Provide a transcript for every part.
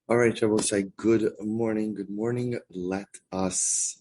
All right, Shabbosai, good morning. Good morning. Let us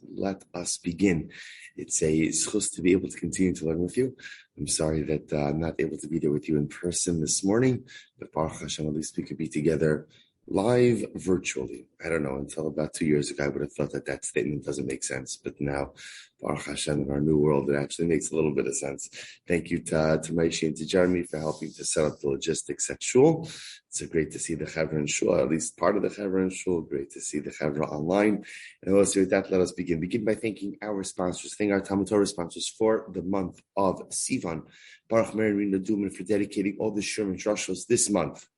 begin. It's a schus to be able to continue to learn with you. I'm sorry that I'm not able to be there with you in person this morning, but Baruch Hashem, at least we could be together live virtually. I don't know, until about 2 years ago, I would have thought that statement doesn't make sense. But now, Baruch Hashem, in our new world, it actually makes a little bit of sense. Thank you to Maishi and to Jeremy for helping to set up the logistics at Shul. It's great to see the Chavra in Shul, at least part of the Chavra in Shul. Great to see the Chavra online. And also with that, let us begin. Begin by thanking our sponsors, thank our Talmud Torah sponsors for the month of Sivan. Baruch Meir and Rina Duman for dedicating all the Shurim and Drushos this month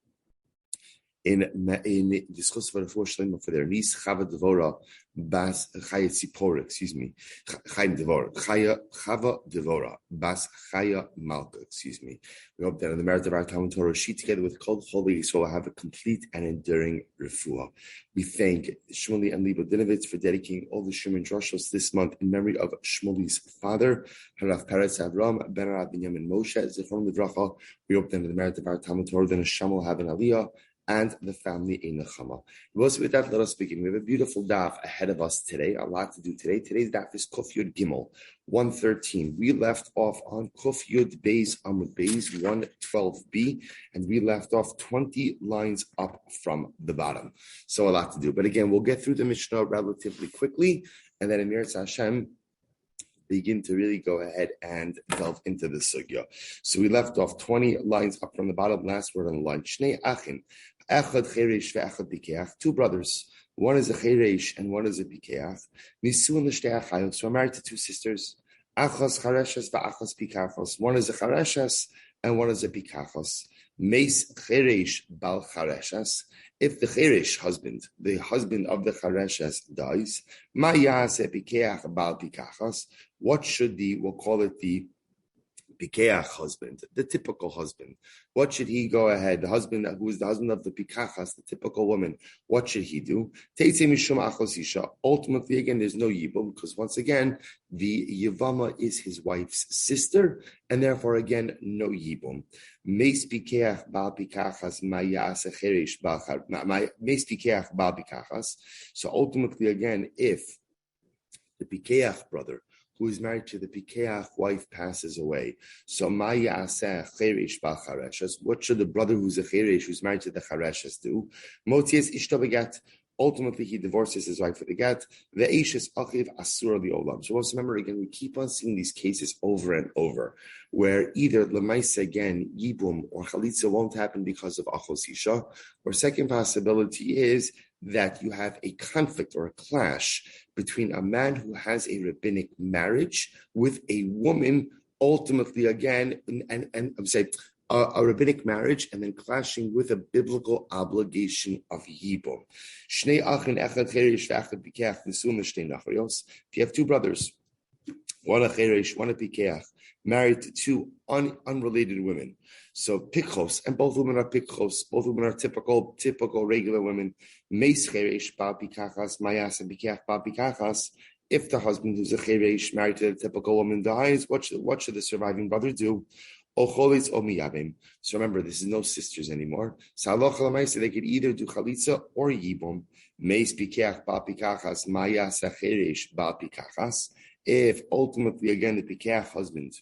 in discuss for their niece Chava Devora Bas Chaya Tzipora, Chaim Devora Chava Devora Bas Chaya Malka, We hope that in the merit of our Talmud Torah, she together with Kol Chol Yisrael will have a complete and enduring refuah. We thank Shmuley and Liba Dinovitz for dedicating all the Shurim and Drushos this month in memory of Shmuley's father, Harav Peretz Avram Ben Rav Binyamin Moshe Zichron Livracha. We hope that in the merit of our Talmud Torah, then Hashem will have an aliyah and the family in Nechama. Also with that, let us begin. We have a beautiful daf ahead of us today, a lot to do today. Today's daf is Kuf Yud Gimel, 113. We left off on Kuf Yud Beis Amud Beis 112b, and we left off 20 lines up from the bottom. So a lot to do. But again, we'll get through the Mishnah relatively quickly, and then in Mir Hashem, begin to really go ahead and delve into the sugya. So we left off 20 lines up from the bottom. Last word on the line. Shnei achin, echad cheresh ve'echad bikeach. Two brothers. One is a cheresh and one is a bikeach. Nisu and l'shtei achayot. So I'm married to two sisters. Achas chareshes ve'achas bikachos. One is a chareshes and one is a bikachos. Meis cheresh bal chareshes. If the cheresh husband, the husband of the chareshes dies, ma yaseh bikeach bal bikachos. What should we'll call it the Pikeach husband, the typical husband. What should he go ahead? The husband who is the husband of the Pikachas, the typical woman, what should he do? Ultimately, again, there's no Yibum, because once again, the Yevama is his wife's sister, and therefore, again, no Yibum. Meis Pikeach Bal Pikachas Mayas Cherish Bal Meis Pikeach Bal Pikachas. So ultimately, again, if the Pikeach brother who is married to the Pikeach wife passes away. So what should the brother who's a Cheresh, who's married to the Chareshes do? Moties ishto begat. Ultimately, he divorces his wife for the get. The Eishes Achiv Asur Olam. So also remember, again, we keep on seeing these cases over and over, where either Lemaisa, again, Yibum or Chalitza won't happen because of Achos Isha, or second possibility is that you have a conflict or a clash between a man who has a rabbinic marriage with a woman, ultimately, again, and I'm saying, a rabbinic marriage and then clashing with a biblical obligation of Yibum. If you have two brothers, one a cheresh, one a pikeach, married to two unrelated women. So pikchos, and both women are pikchos, both women are typical regular women. Meis cheresh, ba pikachas, mayas, and pikeach, ba pikachas. If the husband who's a cheresh, married to a typical woman, dies, what should the surviving brother do? So remember, this is no sisters anymore. So they could either do chalitza or yibum. Meis pikeach ba pikachas, mayas cheresh ba pikachas. If ultimately, again, the pikeach husband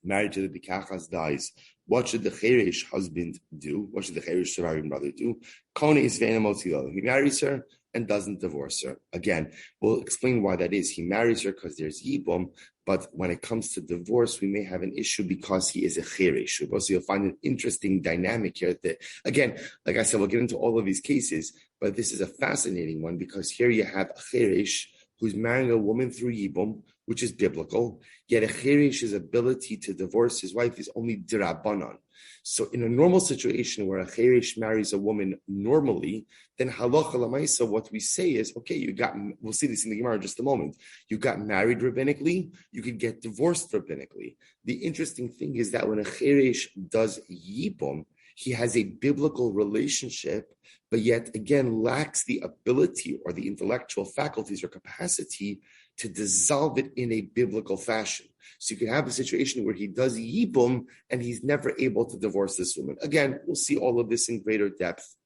married to the pikachas dies, what should the cheresh husband do? What should the cheresh surviving brother do? He marries her and doesn't divorce her. Again, we'll explain why that is. He marries her because there's yibum, but when it comes to divorce, we may have an issue because he is a cheresh. So you'll find an interesting dynamic here. That, again, like I said, we'll get into all of these cases, but this is a fascinating one because here you have a cheresh who's marrying a woman through Yibum, which is biblical, yet a cheresh's ability to divorce his wife is only d'Rabbanan. So in a normal situation where a cheresh marries a woman normally, then halacha l'maisa, what we say is, okay, we'll see this in the Gemara in just a moment, you got married rabbinically, you could get divorced rabbinically. The interesting thing is that when a cheresh does Yibum, he has a biblical relationship, but yet again lacks the ability or the intellectual faculties or capacity to dissolve it in a biblical fashion. So you can have a situation where he does yibum and he's never able to divorce this woman. Again, we'll see all of this in greater depth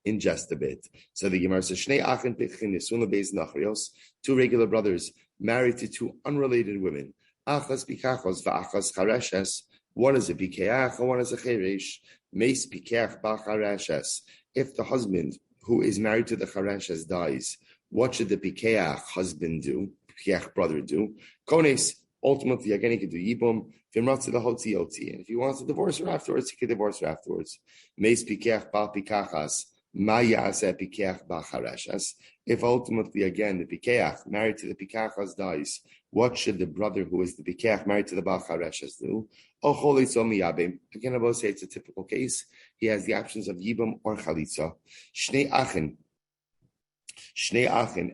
in just a bit. So the Gemara says, Shnei Achin Pichin Nisuna Beis Nachrios, two regular brothers married to two unrelated women. Achas Pikachos va'achas Chareshes. One is a Pikeach and one is a Cheresh. Meis Pikeach ba'Chareshes. If the husband who is married to the Chareshes dies, what should the Pikeach husband do? Pikeach brother do? Kones, ultimately, again, he could do Yibum. And if he wants to divorce her afterwards, he could divorce her afterwards. Meis Pikeach ba Pikachas. If ultimately, again, the Pikeach married to the Pikachas dies, what should the brother who is the Pikeach married to the Baal Chareshes do? Again, I will say it's a typical case. He has the options of Yibum or Chalitza. Shnei Achin,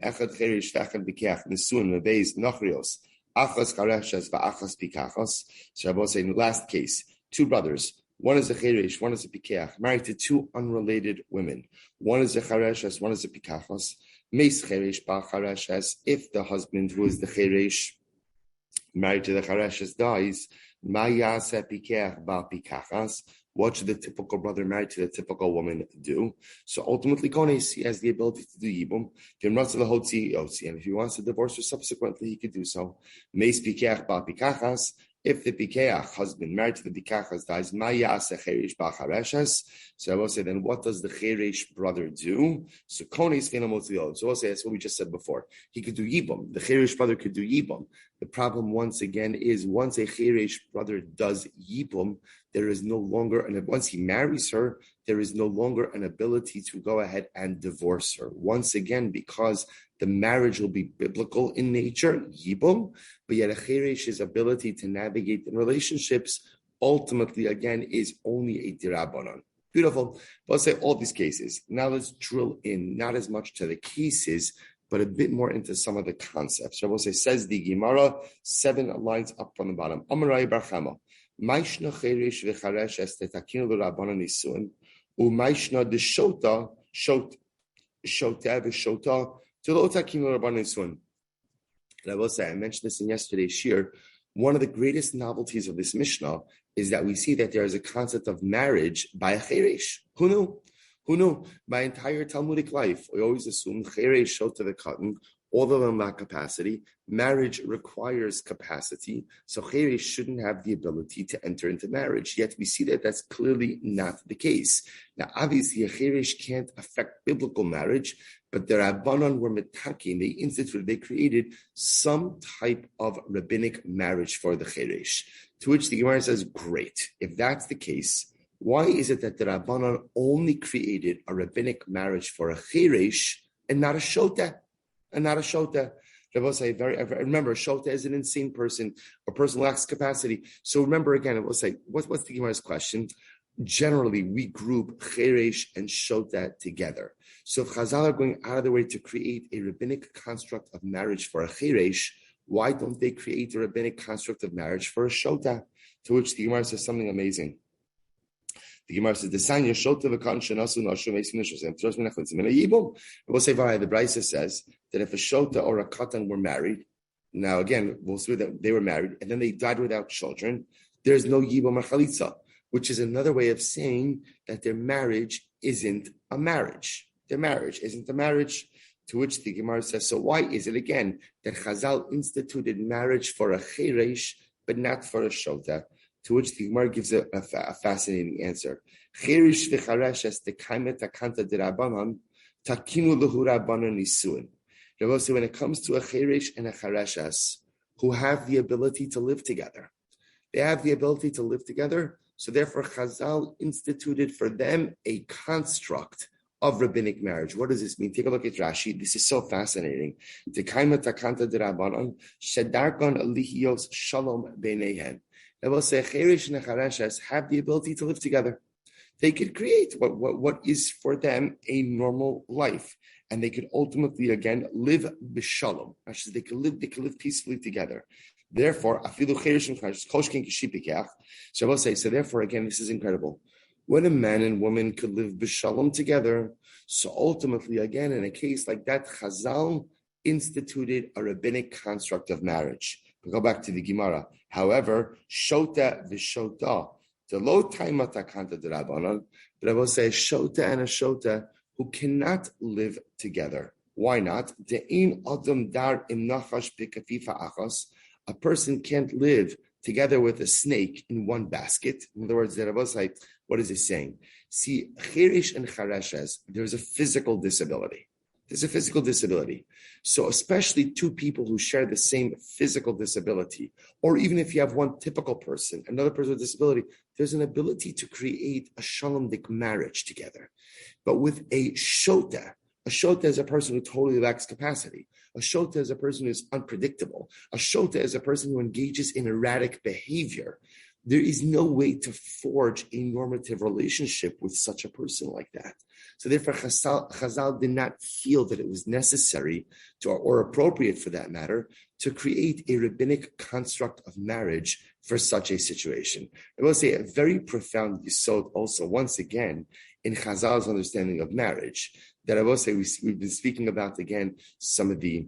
Echad Cheresh v'Echad Pikeach, Nesuin, Mebeis, Nochrios, Achas Chareshes v'Achas Pikachas. So I will say in the last case, two brothers. One is a cheresh, one is a pikeach, married to two unrelated women. One is a chareshes, one is a pikachos. Meis cheresh ba chareshes. If the husband who is the cheresh married to the chareshes dies, ma yaseh pikeach ba pikachas. What should the typical brother married to the typical woman do? So ultimately, Kones, he has the ability to do Yibum. And if he wants to divorce her subsequently, he could do so. Meis pikeach ba pikachas. If the Pikeach husband married to the Pikachas dies, so I will say, then what does the Cheresh brother do? So Kones Fenamotziol. So I will say that's what we just said before. He could do Yibum. The Cheresh brother could do Yibum. The problem once again is once a Cheresh brother does Yibum, there is no longer, and once he marries her, there is no longer an ability to go ahead and divorce her. Once again, because the marriage will be biblical in nature, Yibum, but yet a Cheresh's ability to navigate the relationships ultimately, again, is only a Dirabanan. Beautiful. But I'll say all these cases. Now let's drill in, not as much to the cases, but a bit more into some of the concepts. I will say, says the Gemara, 7 lines up from the bottom. Amarai Barchama. Maishna Cheresh v'charesh estetakinu l'Rabbanan nisuin, u'maishna deshota, shota v'shota, to l'otakinu l'Rabbanan nisuin. And I will say, I mentioned this in yesterday's shir, one of the greatest novelties of this Mishnah is that we see that there is a concept of marriage by a Cheresh. Who knew? Who knew? My entire Talmudic life, we always assume Cheresh shota the cotton, all of them lack capacity. Marriage requires capacity, so Cheresh shouldn't have the ability to enter into marriage. Yet we see that that's clearly not the case. Now, obviously, a Cheresh can't affect biblical marriage, but the Rabbanon were metaking, they created some type of rabbinic marriage for the Cheresh. To which the Gemara says, great. If that's the case, why is it that the Rabbanon only created a rabbinic marriage for a Cheresh and not a Shota? And not a Shota. Remember, a Shota is an insane person. A person lacks capacity. So remember again, I will say, what's the Gemara's question? Generally, we group Cheresh and Shota together. So if Chazal are going out of their way to create a rabbinic construct of marriage for a Cheresh, why don't they create a rabbinic construct of marriage for a Shota? To which the Gemara says something amazing. The Gemara says, "Desanya shota v'kan shenasu nashu meisim nishosem tros minachlitzim in a yibum." We'll say, the Brisa says that if a shota or a katan were married, now again we'll see that they were married and then they died without children, there's no yibum or chalitza, which is another way of saying that their marriage isn't a marriage. Their marriage isn't a marriage. To which the Gemara says, so why is it again that Chazal instituted marriage for a cheresh but not for a shota? To which the Gemara gives a fascinating answer. Cherish v'chareshes tekaimet akanta d'Rabbanan takinu lehu Rabbanan nisuin. So when it comes to a cherish and a chareshes who have the ability to live together, they have the ability to live together. So therefore, Chazal instituted for them a construct of rabbinic marriage. What does this mean? Take a look at Rashi. This is so fascinating. Tekaimet akanta d'Rabbanan shedarkan lihios shalom beinehen. I will say, Cheresh and Chareshes have the ability to live together. They could create what is for them a normal life, and they could ultimately again live b'shalom. They could live peacefully together. Therefore, afilu Cheresh and Chareshes koshkin kishipikach. So I will say, so therefore again, this is incredible. When a man and woman could live b'shalom together, so ultimately again in a case like that, Chazal instituted a rabbinic construct of marriage. We go back to the Gemara. However, shota v'shota, the low time atakanta d'Rabbanan, but I will say shota and a shota who cannot live together. Why not? A person can't live together with a snake in one basket. In other words, what is it saying? See, chirish and chareshes, there's a physical disability. There's a physical disability. So especially two people who share the same physical disability, or even if you have one typical person, another person with disability, there's an ability to create a shalomdik marriage together. But with a shota is a person who totally lacks capacity. A shota is a person who is unpredictable. A shota is a person who engages in erratic behavior. There is no way to forge a normative relationship with such a person like that. So therefore, Chazal did not feel that it was necessary or appropriate for that matter to create a rabbinic construct of marriage for such a situation. I will say a very profound yesod also, once again, in Chazal's understanding of marriage, that I will say we've been speaking about again some of the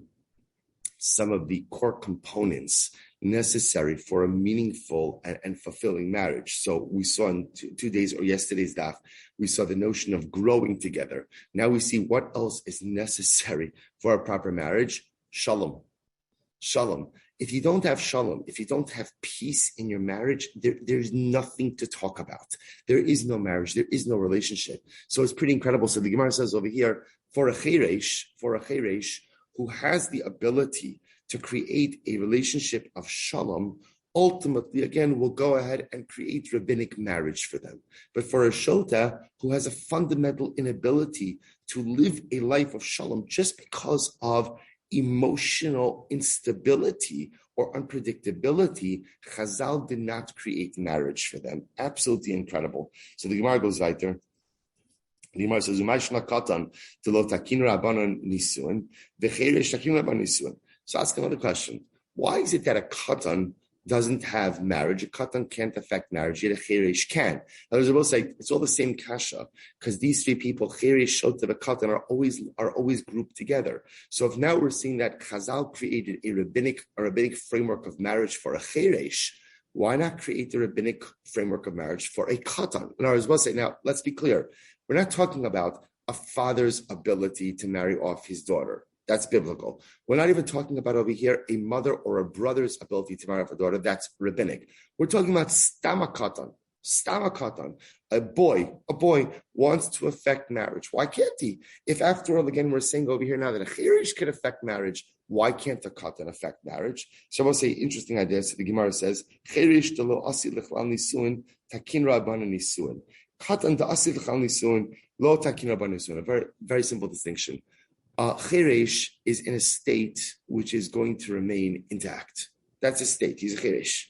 core components necessary for a meaningful and fulfilling marriage. So we saw in two days or yesterday's daf, we saw the notion of growing together. Now we see what else is necessary for a proper marriage. Shalom. Shalom. If you don't have shalom, if you don't have peace in your marriage, there's nothing to talk about. There is no marriage. There is no relationship. So it's pretty incredible. So the Gemara says over here, for a cheresh who has the ability to create a relationship of shalom, ultimately, again, will go ahead and create rabbinic marriage for them. But for a shota who has a fundamental inability to live a life of shalom just because of emotional instability or unpredictability, Chazal did not create marriage for them. Absolutely incredible. So the Gemara goes weiter. The Gemara says, so ask another question. Why is it that a katan doesn't have marriage? A katan can't affect marriage, yet a cheresh can. Others will say it's all the same kasha, because these three people, cheresh, shota, and katan, are always grouped together. So if now we're seeing that Chazal created a rabbinic framework of marriage for a cheresh, why not create a rabbinic framework of marriage for a katan? And others will say, now let's be clear. We're not talking about a father's ability to marry off his daughter. That's biblical. We're not even talking about over here a mother or a brother's ability to marry off a daughter. That's rabbinic. We're talking about stamakatan. A boy wants to affect marriage. Why can't he? If after all, again, we're saying over here now that a chirish can affect marriage, why can't a katan affect marriage? So I will say interesting idea. So the Gemara says, chirish delo asi lechlal nisuin takin rabbanan nisuin. Katan da asi lechlal nisuin lo takin rabbanan nisuin. A very, very simple distinction. Cheresh is in a state which is going to remain intact. That's a state. He's a cheresh.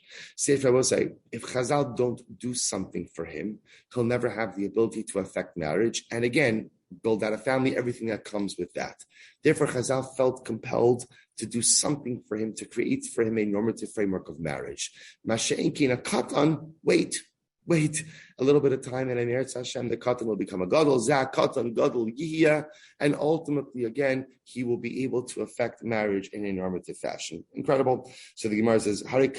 If I will say, if Chazal don't do something for him, he'll never have the ability to affect marriage. And again, build out a family, everything that comes with that. Therefore, Chazal felt compelled to do something for him, to create for him a normative framework of marriage. Masha'en kina katan, wait a little bit of time, and in Eretz Hashem, the katan will become a gadol, zah katan, gadol yihya, and ultimately, again, he will be able to affect marriage in a normative fashion. Incredible. So the Gemara says, but one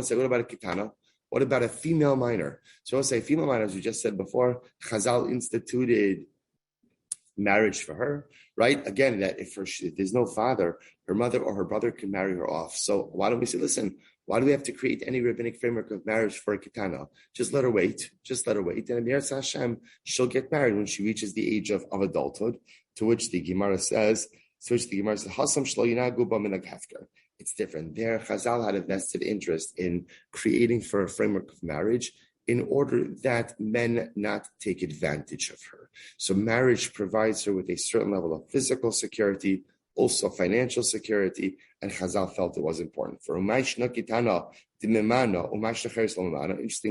second, what about a kitana? What about a female minor? So I'll say female minor, as we just said before, Chazal instituted marriage for her, right? Again, that if there's no father, her mother or her brother can marry her off. So why don't we say, listen, why do we have to create any rabbinic framework of marriage for a kitana? Just let her wait. And in Eretz Hashem, she'll get married when she reaches the age of adulthood, to which the Gemara says, Hasam shlo yinagu ba minhag hefker. It's different. There, Chazal had a vested interest in creating for a framework of marriage in order that men not take advantage of her. So marriage provides her with a certain level of physical security, also financial security, and Chazal felt it was important. For interesting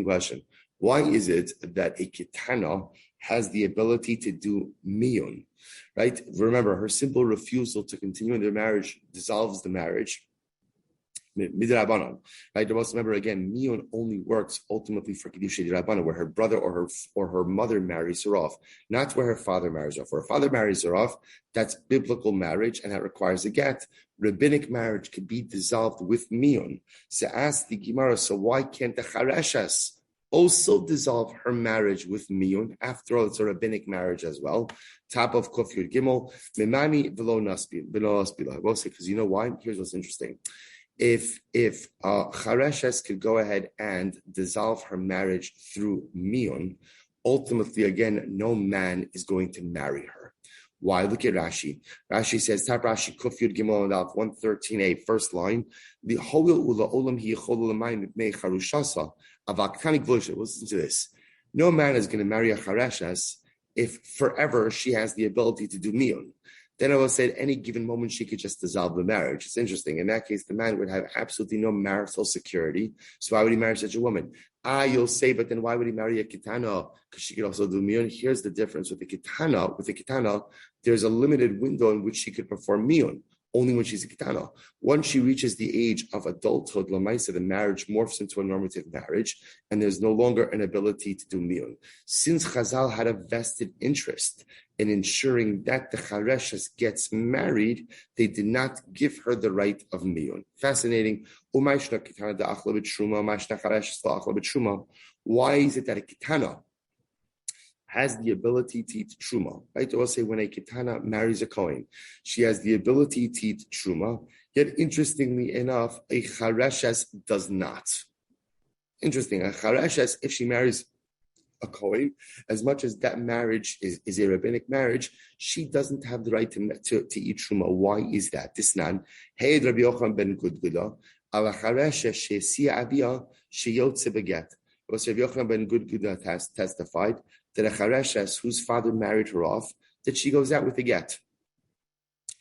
question. Why is it that a kitana has the ability to do miyun, right? Remember, her simple refusal to continue in their marriage dissolves the marriage. Midrabanan, right? Also remember again, miyun only works ultimately for kedusha dirabanan, where her brother or her mother marries her off, not where her father marries her off. Where her father marries her off, that's biblical marriage, and that requires a get. Rabbinic marriage could be dissolved with miyun. So ask the Gemara, so why can't the chareshas also dissolve her marriage with miyun. After all, it's a rabbinic marriage as well. Top of Kuf Yud Gimel, Mimani v'lo nasbila. I will say, because you know why? Here's what's interesting. If Chareshes could go ahead and dissolve her marriage through miyun, ultimately, again, no man is going to marry her. Why? Look at Rashi. Rashi says, Tap Rashi, Kuf Yud Gimel and Alf 113a, first line. The Holil Ula Olam Hi Yechol Lamayim Mipnei Charushasa Avaktanik Vosha. Listen to this. No man is going to marry a Chareshes if forever she has the ability to do miyun. Then I will say at any given moment she could just dissolve the marriage. It's interesting. In that case, the man would have absolutely no marital security. So why would he marry such a woman? You'll say, but then why would he marry a kitana? Because she could also do miyun. Here's the difference with the kitana. With the kitana, there's a limited window in which she could perform miyun, only when she's a kitana. Once she reaches the age of adulthood, lamaisa, the marriage morphs into a normative marriage, and there's no longer an ability to do miyun. Since Chazal had a vested interest in ensuring that the Chareshes gets married, they did not give her the right of miyun. Fascinating. Why is it that a kitana has the ability to eat truma? Right? I will say when a kitana marries a kohen, she has the ability to eat truma. Yet, interestingly enough, a chareshes does not. Interesting. A chareshes, if she marries a kohen, as much as that marriage is a rabbinic marriage, she doesn't have the right to eat truma. Why is that? This nan, hey Rabbi Yochanan ben Gudguda, ala chareshes she'sia avia sheyotze beget. Rabbi Yochanan ben Gudguda has testified that a chareshes whose father married her off, that she goes out with a get.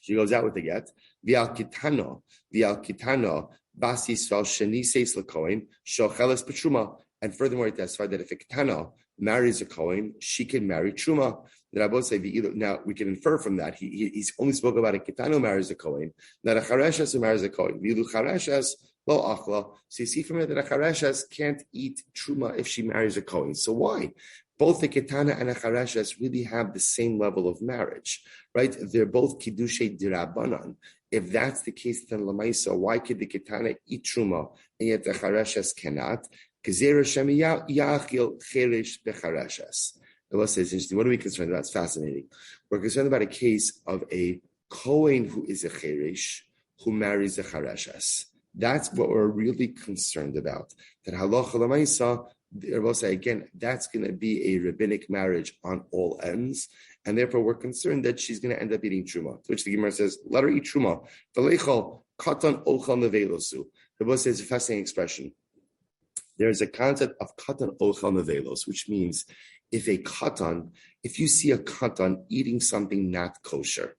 She goes out with a get. V'al kitano, bas Yisrael sheni seis lekohen shocheles b'truma. And furthermore, it testified that if a kitana marries a kohen, she can marry truma. Then I both say now we can infer from that he's only spoke about a kitana who marries a kohen, not a chareshes who marries a kohen. V'ilu chareshes lo achla. So you see from it that a chareshes can't eat truma if she marries a kohen. So why? Both the ketana and a chareshes really have the same level of marriage, right? They're both kiddushay dirabanan. If that's the case, then lamaisa, why could the ketana eat truma and yet the chareshes cannot? Gezerah shemi yachil cheresh bechareshes. It's interesting. What are we concerned about? It's fascinating. We're concerned about a case of a kohen who is a cheresh who marries a chareshes. That's what we're really concerned about. That halacha lamaisa. I will say again, that's going to be a rabbinic marriage on all ends, and therefore we're concerned that she's going to end up eating truma. To which the Gemara says, "Let her eat truma." V'leichol katan ochal nevelosu. The Bible says a fascinating expression. There is a concept of katan ochal nevelos, which means if you see a katan eating something not kosher,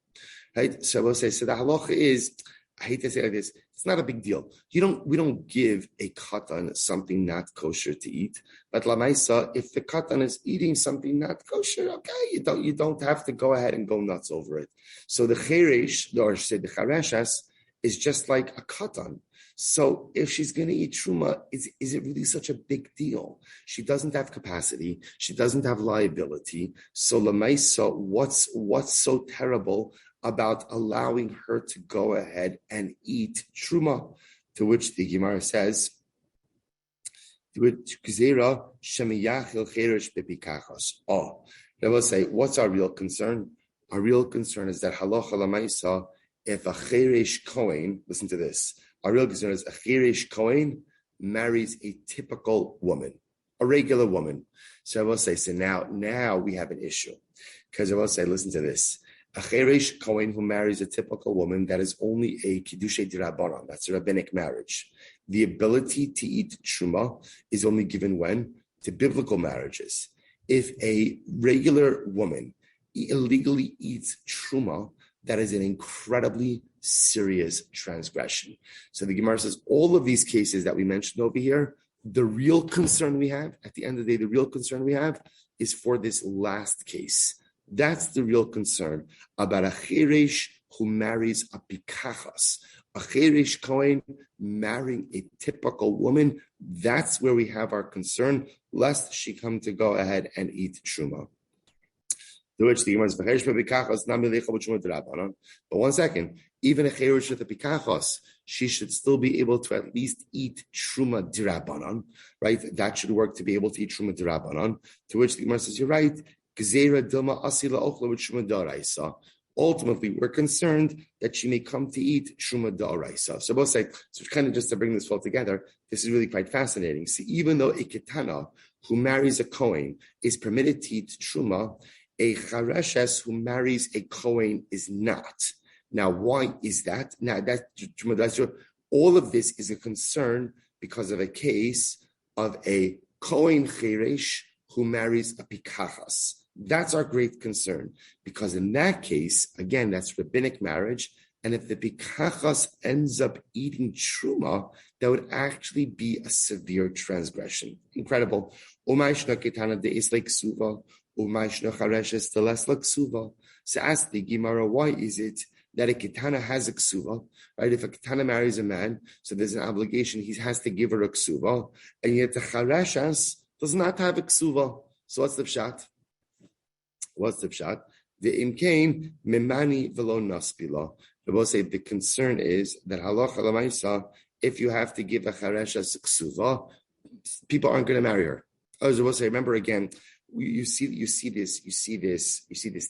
right? So I will say, so the halacha is, I hate to say it like this, it's not a big deal. We don't give a katan something not kosher to eat. But lamaisa, if the katan is eating something not kosher, okay, you don't have to go ahead and go nuts over it. So the cheresh, or say the chareshes, is just like a katan. So if she's going to eat truma, is it really such a big deal? She doesn't have capacity. She doesn't have liability. So lamaisa, what's so terrible about allowing her to go ahead and eat truma? To which the Gemara says, I will say, what's our real concern? Our real concern is that halacha lamaisa, if a cheresh kohen, listen to this, our real concern is a cheresh kohen marries a typical woman, a regular woman. So I will say, so now we have an issue. Because I will say, listen to this. A cheresh kohen who marries a typical woman, that is only a kiddushay dirabanan. That's a rabbinic marriage. The ability to eat truma is only given when? To biblical marriages. If a regular woman illegally eats truma, that is an incredibly serious transgression. So the Gemara says all of these cases that we mentioned over here, the real concern we have, at the end of the day, the real concern we have is for this last case. That's the real concern about a cheresh who marries a pikachas, a cheresh kohen marrying a typical woman. That's where we have our concern, lest she come to go ahead and eat truma. To which the Gemara says, but one second, even a cheresh with a pikachas, she should still be able to at least eat truma dirabanan, right? That should work to be able to eat truma dirabanan. To which the Gemara says, you're right. Gzeira dilma asila ochla with truma daraisa. Ultimately, we're concerned that she may come to eat truma daraisa. So both say, so kind of just to bring this all together, this is really quite fascinating. See, even though a ketana who marries a kohen is permitted to eat truma, a chareshes who marries a kohen is not. Now, why is that? Now, that's all of this is a concern because of a case of a kohen cheresh who marries a pikachas. That's our great concern, because in that case, again, that's rabbinic marriage, and if the pikachas ends up eating truma, that would actually be a severe transgression. Incredible. Umayshna ketana de is like suva, umayshna chareshes de less like suva. So ask the Gemara, why is it that a ketana has a ksuva, right? If a ketana marries a man, so there's an obligation, he has to give her a ksuva, and yet the chareshes does not have a ksuva. So what's the pshat? The imkain memani velo naspila. They both say the concern is that halacha l'maisa, if you have to give a chareshes ksuva, people aren't going to marry her. As I will say, remember again, you see this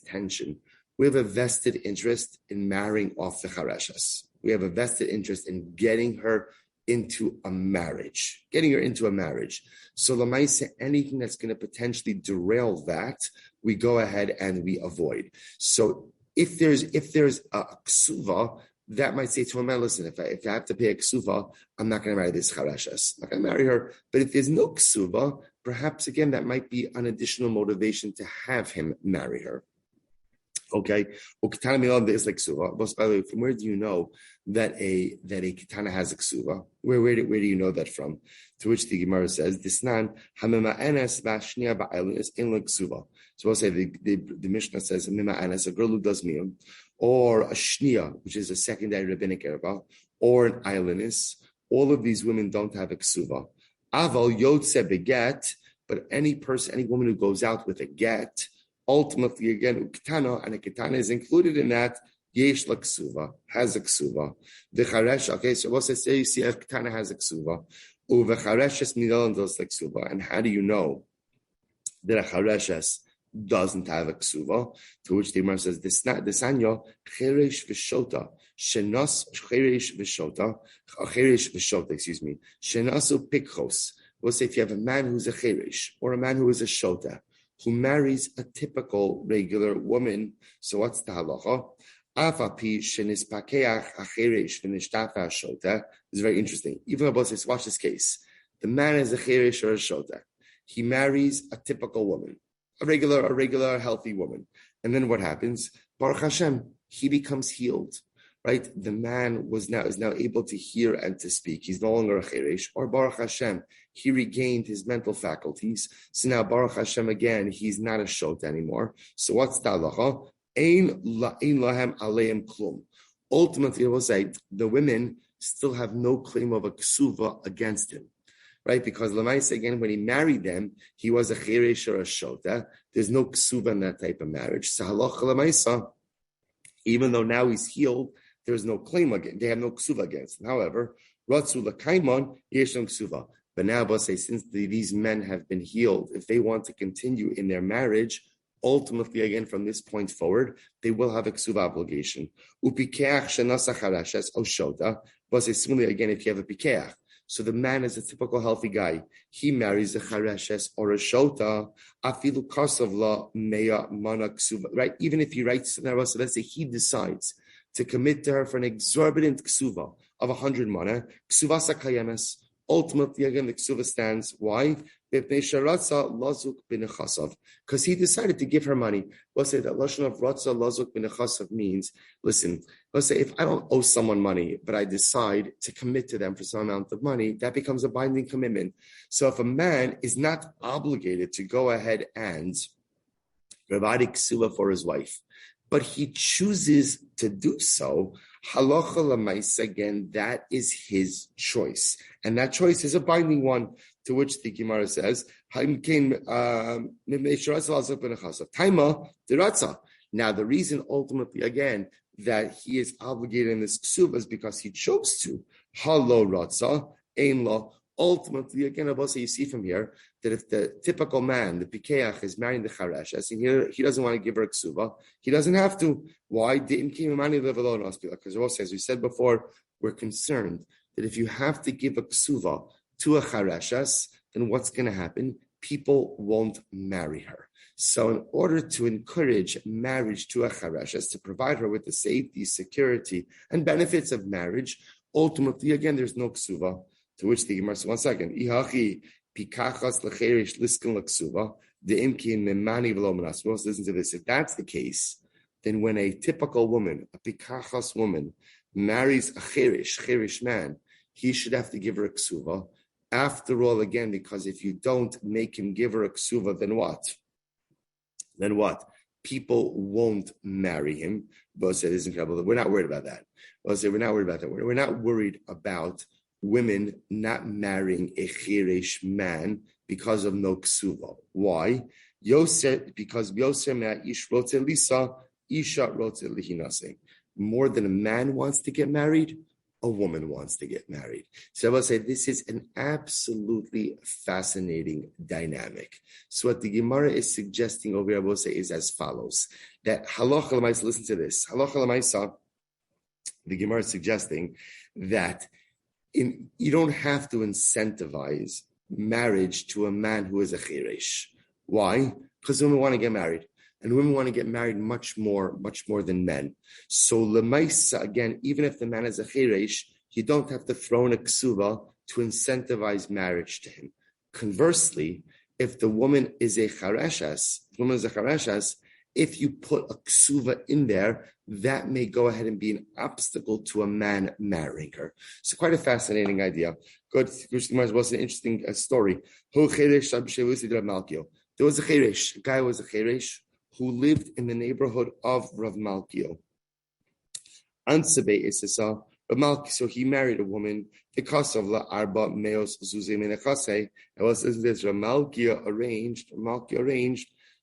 tension. We have a vested interest in marrying off the chareshes. We have a vested interest in getting her into a marriage. So l'maisa, anything that's going to potentially derail that, we go ahead and we avoid. So if there's a ksuva, that might say to a man, listen, if I have to pay a ksuva, I'm not going to marry this chareshes. I'm not going to marry her. But if there's no ksuva, perhaps again that might be an additional motivation to have him marry her. Okay, well, ketana milad is like ksuva. But by the way, from where do you know that a ketana has a ksuva? Where do you know that from? To which the Gemara says, "Disnan hamema enes v'ashnia ba'ilin is in like ksuva." So we'll say the Mishnah says, "Hamema enes, a girl who does miyum, or a shnia, which is a secondary rabbinic erba, or an islandess. All of these women don't have a ksuva. Aval yotze beget, but any woman who goes out with a get." Ultimately, again, uketana, and a ketana is included in that. Yesh la ksuva, has a ksuva. The charesh, okay, so what's it say? You see, a ketana has a ksuva. Uvechareshes midalan dos la ksuva. And how do you know that a chareshes doesn't have a ksuva? To which the Gemara says, "Desanyo cheresh v'shota shenas cheresh v'shota. Excuse me, shenasu pikchos." We'll say if you have a man who's a cheresh or a man who is a shota, who marries a typical regular woman. So what's the halacha? It's very interesting. Even Abba says, watch this case. The man is a cheresh or a shota. He marries a typical woman, a regular healthy woman. And then what happens? Baruch Hashem, he becomes healed. Right? The man is now able to hear and to speak. He's no longer a cheresh. Or Baruch Hashem, he regained his mental faculties. So now Baruch Hashem again, he's not a shot anymore. So what's the halacha? Ein lahem aleim klum. Ultimately, I will say the women still have no claim of a ksuva against him. Right? Because Lamais, again, when he married them, he was a cheresh or a shota. There's no ksuva in that type of marriage. So halacha Lamaisa, even though now he's healed, there's no claim against. They have no ksuva against him. However, ratzu l'kaimon yesh no ksuva. But now, but say since these men have been healed, if they want to continue in their marriage, ultimately, again from this point forward, they will have a ksuva obligation. Upikeach shenasa charashes oshota. But say similarly again, if you have a pikeach, so the man is a typical healthy guy. He marries a chareshes or a shota. Afilu kasav la meya mana ksuva. Right? Even if he writes, so let's say he decides to commit to her for an exorbitant ksuva of 100 mana, ksuva sakayemes. Ultimately, again, the ksuva stands. Why? Because he decided to give her money. We'll say that lashon of ratza lazuk b'nechasav means, listen, let's say if I don't owe someone money, but I decide to commit to them for some amount of money, that becomes a binding commitment. So if a man is not obligated to go ahead and provide ksuva for his wife, but he chooses to do so, halacha l'maisa, again, that is his choice. And that choice is a binding one, to which the Gemara says, Taima deratza. Now, the reason ultimately, again, that he is obligated in this ksuva is because he chose to. Halo ratza, ein lo. Ultimately, again, Abba, you see from here that if the typical man, the pikeach, is marrying the chareshes, and he doesn't want to give her a ksuva, he doesn't have to. Why? Because Abba says, we said before, we're concerned that if you have to give a ksuva to a chareshes, then what's going to happen? People won't marry her. So in order to encourage marriage to a chareshes, to provide her with the safety, security, and benefits of marriage, ultimately, again, there's no ksuva. To which the Gemara says, 1 second, Ihachi pikachas lecherish liskin l'ksuva deimki memani v'lo menas. Listen to this. If that's the case, then when a typical woman, a pikachas woman, marries a cherish man, he should have to give her a ksuva. After all, again, because if you don't make him give her a ksuva, then what? Then what? People won't marry him. Both said, "This is incredible." We're not worried about that. Both said, "We're not worried about that. We're not worried about women not marrying a chirish man because of no ksuva. Why? Because ish rote lisa, isha rote lihinase. More than a man wants to get married, a woman wants to get married. So I will say this is an absolutely fascinating dynamic. So what the Gemara is suggesting over here, I will say, is as follows. That halacha l'maisa, listen to this. Halacha l'maisa, the Gemara is suggesting that you don't have to incentivize marriage to a man who is a chiresh. Why? Because women want to get married. And women want to get married much more than men. So lemaisa, again, even if the man is a chiresh, you don't have to throw in a ksuva to incentivize marriage to him. Conversely, if the woman is a chareshes, if you put a ksuva in there, that may go ahead and be an obstacle to a man marrying her. So quite a fascinating idea. Good. Was an interesting story. There was a cheresh, a guy was a cheresh who lived in the neighborhood of Rav Malkio. So he married a woman because of la arba meos zuze menechase. It was this Rav Malkio arranged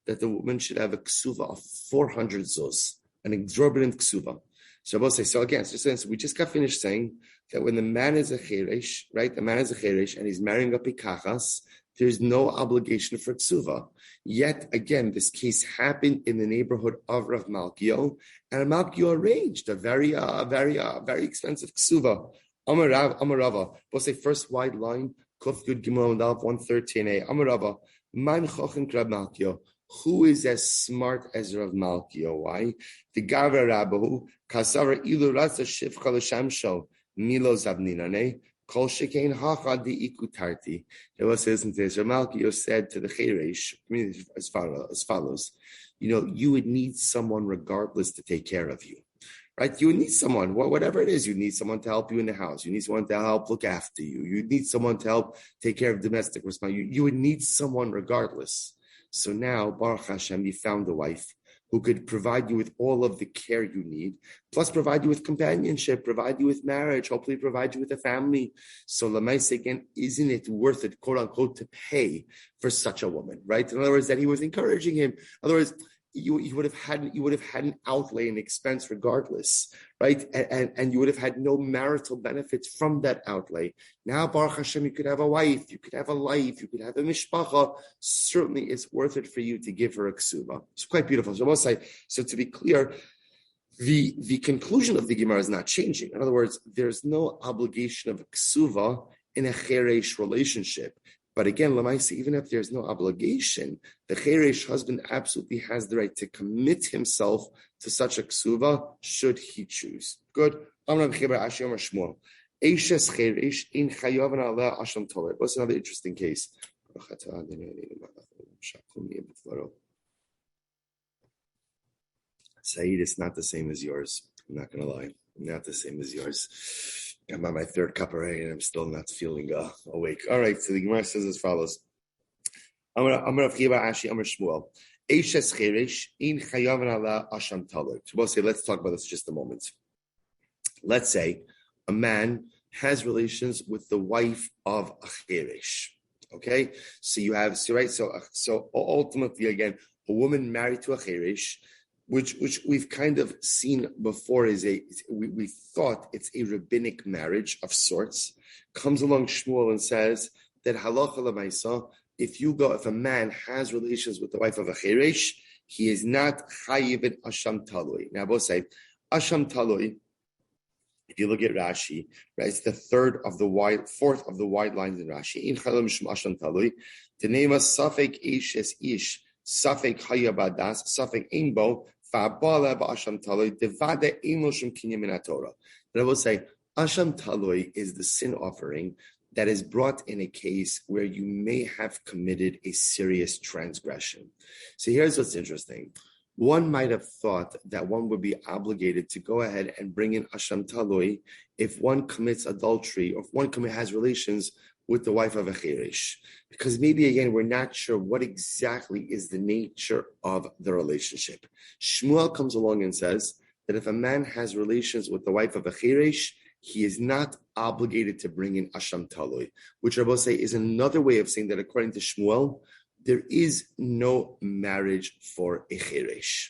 that the woman should have a ksuva of 400 zuz, an exorbitant ksuva. So I will say, so again, so we just got finished saying that when the man is a cheresh, right? The man is a cheresh and he's marrying a pikachas, there's no obligation for ksuva. Yet again, this case happened in the neighborhood of Rav Malkio, and Rav Malkio arranged a very expensive ksuva. Amarava. We'll say first wide line, Kuf Gud Gimel 113a. Amarava, Man Chochem Rav Malkio. Who is as smart as Rav Malkio? Why? The Gavra Rabbahu, Kasara Ilu Rasa Shivcha L'Shamsho, Milo Zabninane, Kol Shekain Hacha Di Ikutarti. It was, listen to this. Rav Malkio said to the Cheresh community as follows, you would need someone regardless to take care of you. Right? You would need someone, whatever it is, you need someone to help you in the house. You need someone to help look after you. You need someone to help take care of domestic responsibilities. You would need someone regardless. So now, Baruch Hashem, you found a wife who could provide you with all of the care you need, plus provide you with companionship, provide you with marriage, hopefully provide you with a family. So Lamaisa, again, isn't it worth it, quote unquote, to pay for such a woman, right? In other words, that he was encouraging him. In other words, you would have had an outlay and expense regardless, right? And you would have had no marital benefits from that outlay. Now, Baruch Hashem, you could have a wife, you could have a life, you could have a mishpacha. Certainly, it's worth it for you to give her a ksuva. It's quite beautiful. So to be clear, the conclusion of the Gemara is not changing. In other words, there's no obligation of a ksuva in a cheresh relationship. But again, Lamaisa, even if there's no obligation, the cheresh husband absolutely has the right to commit himself to such a ksuva should he choose. Good. What's another interesting case? Saeed, it's not the same as yours. I'm not going to lie. Not the same as yours. I'm on my third cup already, and I'm still not feeling awake. All right, so the Gemara says as follows. So we'll say, let's talk about this just a moment. Let's say a man has relations with the wife of a cheresh. Okay, so ultimately, again, a woman married to a cheresh. which we've kind of seen before, we thought it's a rabbinic marriage of sorts. Comes along Shmuel and says that halacha l'maisa, if a man has relations with the wife of a cheresh, he is not chayiv in asham talui. Now, both say asham talui. If you look at Rashi, right, it's the fourth of the wide lines in Rashi. In chalam shum asham talui, the name of safek ish es ish, safek hayabadas, safek inbo, fa'abala ba'asham talui, devade imo shum kinyam min haTorah. But I will say asham talui is the sin offering that is brought in a case where you may have committed a serious transgression. So here's what's interesting. One might have thought that one would be obligated to go ahead and bring in Asham Talui if one commits adultery or if one has relations with the wife of a cheresh. Because maybe, again, we're not sure what exactly is the nature of the relationship. Shmuel comes along and says that if a man has relations with the wife of a cheresh, he is not obligated to bring in Asham Talui, which Rabbi say is another way of saying that according to Shmuel, there is no marriage for a cheresh.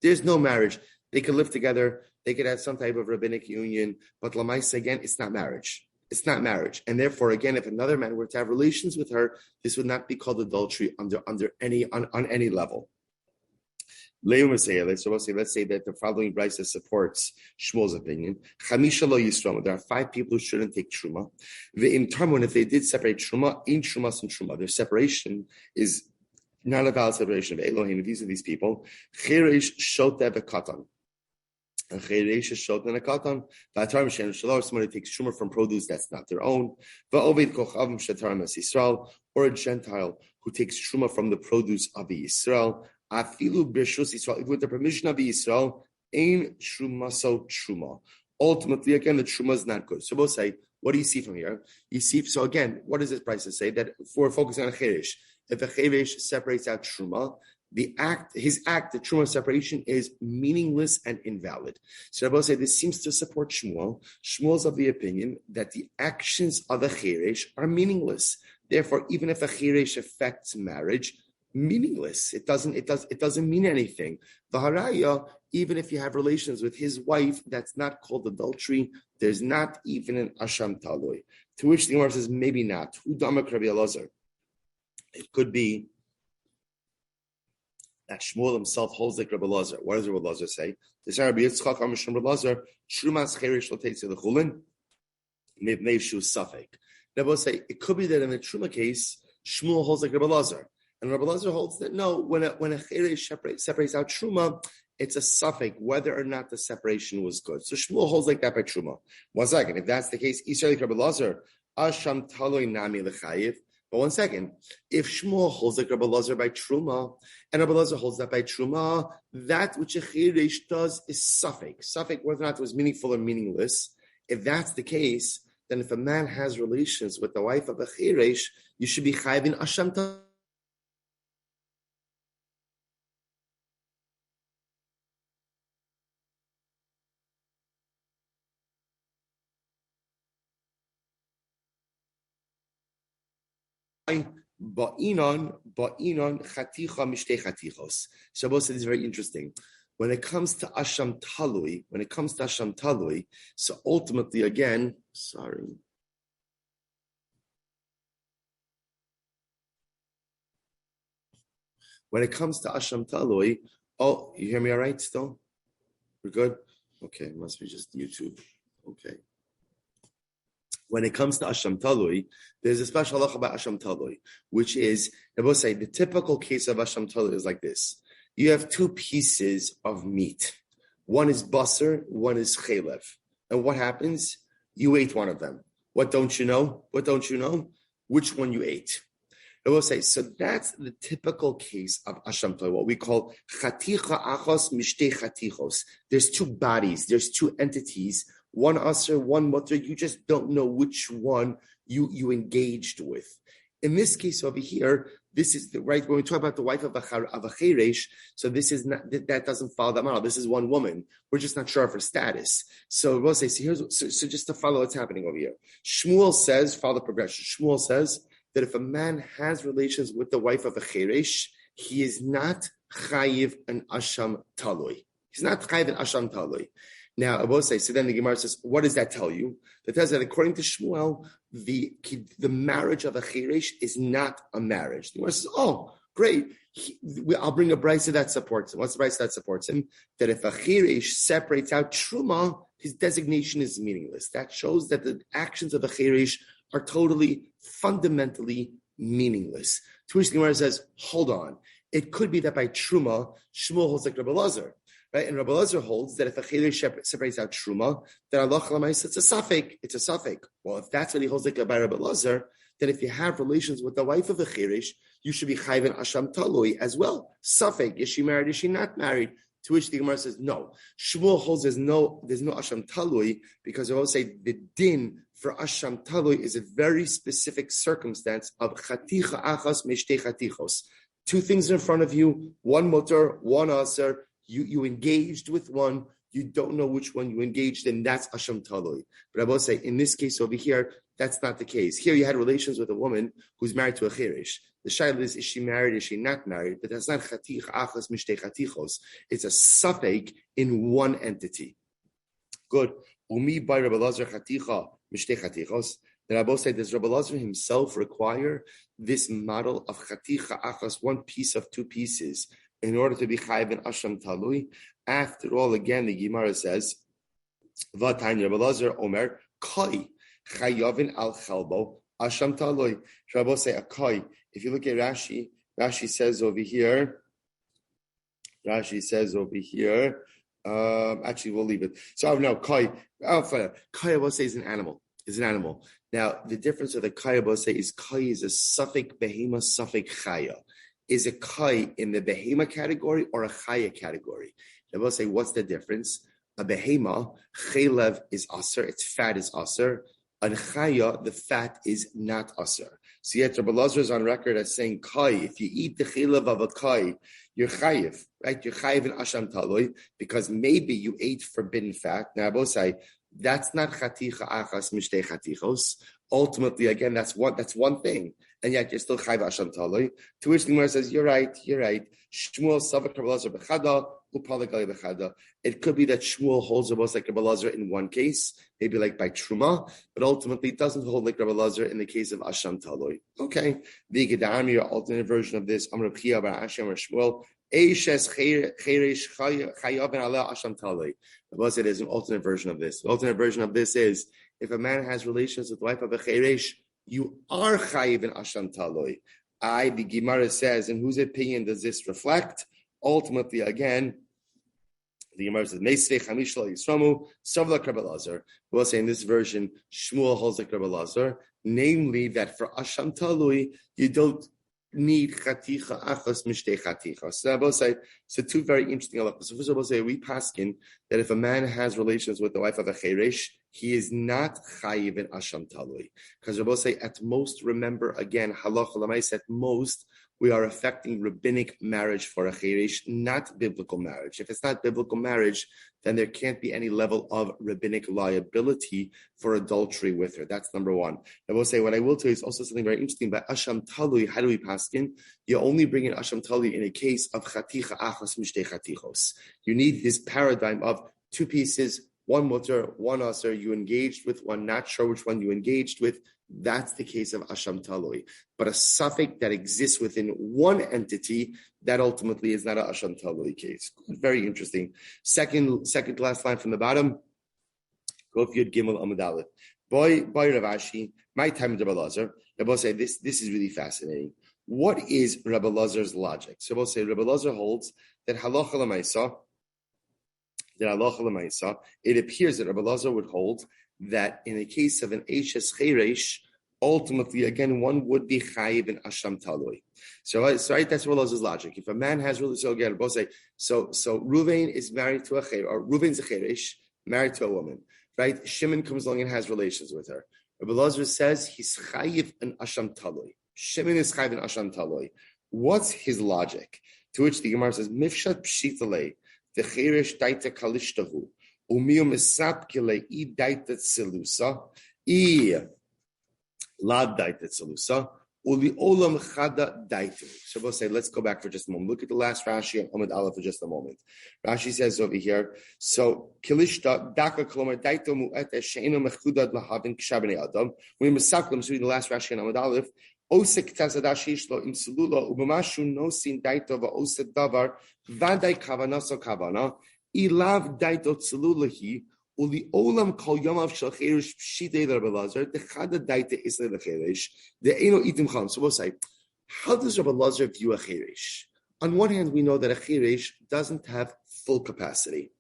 There's no marriage. They could live together. They could have some type of rabbinic union. But Lamaisa, again, it's not marriage. It's not marriage. And therefore, again, if another man were to have relations with her, this would not be called adultery on any level. Let's say that the following brisa supports Shmuel's opinion. There are 5 people who shouldn't take truma. If they did separate truma, in trumas and truma, their separation is not a valid separation of Elohim. These are these people. Cheresh shoteh v'katan. And cheresh is shoteh and a katan. Somebody takes truma from produce that's not their own. Va'oved kochavim shetarim as Yisrael, or a Gentile who takes truma from the produce of the Yisrael. Afilu b'rshus Yisrael, with the permission of Yisrael, ein trumaso truma. Ultimately, again, the truma is not good. So we'll say, what do you see from here? You see, so again, what does this price say? That if we're focusing on a cheresh, if a cheresh separates out truma, his act, the truma separation is meaningless and invalid. So I will say this seems to support Shmuel. Shmuel's of the opinion that the actions of a cheresh are meaningless. Therefore, even if a cheresh affects marriage, meaningless. It doesn't mean anything. V'haraya, even if you have relations with his wife, that's not called adultery. There's not even an asham talui. To which the Gemara says, maybe not. Who damak Rabbi Elazar? It could be that Shmuel himself holds like Rabbi Elazar. What does Rabbi Elazar say? This Rabbi Yitzchak Amisham Rabbi Elazar, Shrumas Cheresh Loteitzi Lechulin, Mivnei Shu Safek. Rabbi say it could be that in the Truma case, Shmuel holds like Rabbi Elazar. And Rabbi Elazar holds that no, when a cheresh separates out truma, it's a suffix whether or not the separation was good. So Shmuel holds like that by truma. One second, if that's the case, Yisrael Rabbi Elazar, Asham Taloi Nami Lechayiv. But one second, if Shmuel holds like Rabbi Elazar by truma, and Rabbi Elazar holds that by truma, that which a cheresh does is suffix whether or not it was meaningful or meaningless. If that's the case, then if a man has relations with the wife of a cheresh, you should be chayiv in Asham Taloi. Ba'inon chaticha mishtei chatichos. Shabbos said is very interesting. When it comes to Asham Talui, so ultimately again, when it comes to Asham Talui, oh, you hear me all right still? We're good? Okay, it must be just YouTube. Okay. When it comes to Asham Talui, there's a special halacha about Asham Talui, which is, I will say, the typical case of Asham Talui is like this. You have 2 pieces of meat. One is basar, one is chalev. And what happens? You ate one of them. What don't you know? Which one you ate. I will say, so that's the typical case of Asham Talui, what we call chaticha achos mishtei chatichos. There's 2 bodies, there's 2 entities, one aser, one mutter, you just don't know which one you engaged with. In this case over here, this is the right, when we talk about the wife of a cheresh, so this is not, that doesn't follow that model. This is one woman. We're just not sure of her status. So we'll say, so just to follow what's happening over here. Shmuel says, follow the progression. Shmuel says that if a man has relations with the wife of a cheresh, he is not chayiv an asham talui. He's not chayiv in asham talui. Now, I will say, so then the Gemara says, what does that tell you? That tells that according to Shmuel, the marriage of a cheresh is not a marriage. The Gemara says, oh, great. I'll bring a brisa that supports him. What's the brisa that supports him? That if a cheresh separates out truma, his designation is meaningless. That shows that the actions of a cheresh are totally, fundamentally meaningless. To which the Gemara says, hold on. It could be that by truma, Shmuel holds like Rabbi Elazar. Right? And Rabbi Elazar holds that if a cheresh separates out truma, then Allah Chalamais, it's a suffix. It's a suffix. Well, if that's what he holds like by Rabbi Elazar, then if you have relations with the wife of a cheresh, you should be chayv in asham talui as well. Suffix. Is she married? Is she not married? To which the Gemara says, no. Shmuel holds there's no asham talui because I will say the din for asham talui is a very specific circumstance of chaticha achas mishtei chatichos. Two things in front of you, one motor, one aser. You engaged with one, you don't know which one you engaged in, that's asham talui. But I will say, in this case over here, that's not the case. Here you had relations with a woman who's married to a cheresh. The shayla is she married, is she not married? But that's not chatich achas mishtei chatichos. It's a suffix in one entity. Good. Umi by Rabbi Elazar chaticha mishtei chatichos. Then I both say, does Rabbi Elazar himself require this model of chaticha achas, one piece of two pieces, in order to be chayiv in asham talui? After all, again, the Gemara says, "V'tanya Rabbi Elazar Omer kai chayavin al chalbo asham talui." Rabbi say a kai. If you look at Rashi, Rashi says over here. Actually, we'll leave it. So no kai. Kai I will say is an animal. Is an animal. Now the difference of the kai I will say is kai is a suffix behema suffix chaya. Is a kai in the behema category or a chaya category? I will say, what's the difference? A behema, chaylev is aser, its fat is aser. And chaya, the fat is not aser. So yet Rabbi Elazar is on record as saying, kai, if you eat the chaylev of a kai, you're chayiv, right? You're chayiv in asham taloi, because maybe you ate forbidden fat. Now I will say, that's not chaticha achas mishtei chatichos. Ultimately, again, that's one thing. And yet you're still chayv asham taloi. To which the Gemara says, you're right. Shmuel savak Rabbi Elazar bechada, upalagali bechada. It could be that Shmuel holds almost like Rabbi Elazar in one case, maybe like by truma, but ultimately it doesn't hold like Rabbi Elazar in the case of asham taloi. Okay. The Gedami, your alternate version of this, Amr Pia bar Hashem or Shmuel, Eishes cheresh chayav and aleh asham taloi. Rabbi Elazar is an alternate version of this. The alternate version of this is, if a man has relations with the wife of a cheresh, you are chayiv in asham taloi. The Gemara says, in whose opinion does this reflect? Ultimately, again, the Gemara says, Meisvei chamish lo yisramu, savla Rabbi Elazar. We'll say in this version, Shmuel holds like Rabbi Elazar, namely that for asham talui, you don't need chaticha achos mishtei chaticha. So I will say, so two very interesting halachos. So first of all, say we paskin that if a man has relations with the wife of a cheresh, he is not chayiv in asham talui. Because I will say, at most, remember again, halacha l'mais, at most, we are affecting rabbinic marriage for a cheresh, not biblical marriage. If it's not biblical marriage, then there can't be any level of rabbinic liability for adultery with her. That's number one. I will say, what I will tell you is also something very interesting. By asham talui, how do we paskin? You only bring in asham talui in a case of chaticha achas mishtei chatichos. You need this paradigm of two pieces, one mutter, one aser. You engaged with one, not sure which one you engaged with. That's the case of asham talui. But a suffix that exists within one entity, that ultimately is not an asham talui case. Very interesting. Second to last line from the bottom. Go if Yud Gimel Amud Aleph. Boy Rav Ashi, my time with Rabbi Elazar. Rabbi say this is really fascinating. What is Rabbi Elazar's logic? So we'll say Rabbi Elazar holds that halacha l'maisa. It appears that Rabbi Elazar would hold that in the case of an Eishes Cheresh, ultimately, again, one would be chayiv in asham talui. So right, that's Rabbi Elazar's logic. If a man has really, so again, both say, so Ruvain is married to a Cheresh, or Ruvain's a Cheresh, married to a woman, right? Shimon comes along and has relations with her. Rabbi Elazar says he's chayiv in asham talui. Shimon is chayiv in asham talui. What's his logic? To which the Gemara says, Mifshat pshitalei, the Cheresh daita kalishtahu. Umiu misapkile I daita tzilusa, I la daita tzilusa, Uli olam chada daitu. So we'll say, let's go back for just a moment. Look at the last Rashi on Amud Aleph for just a moment. Rashi says over here, so kilishta daka kolomar daitu mu'ete she'eno mechudad lahavin kshabnei adam. When Mesaklim, so in the last Rashi on Amud Aleph, osek tzadashish lo im selula ubamashu nosin daito va'osek davar vadai kavanaso kavana ilav daito tzelulahi. Uli olam kol yomav shel cherish pshitei Rabbi Lazar dechada daita isle lecherish de'eno itim cham. So we'll say, how does Rabbi Lazar view a cherish? On one hand, we know that a cherish doesn't have full capacity,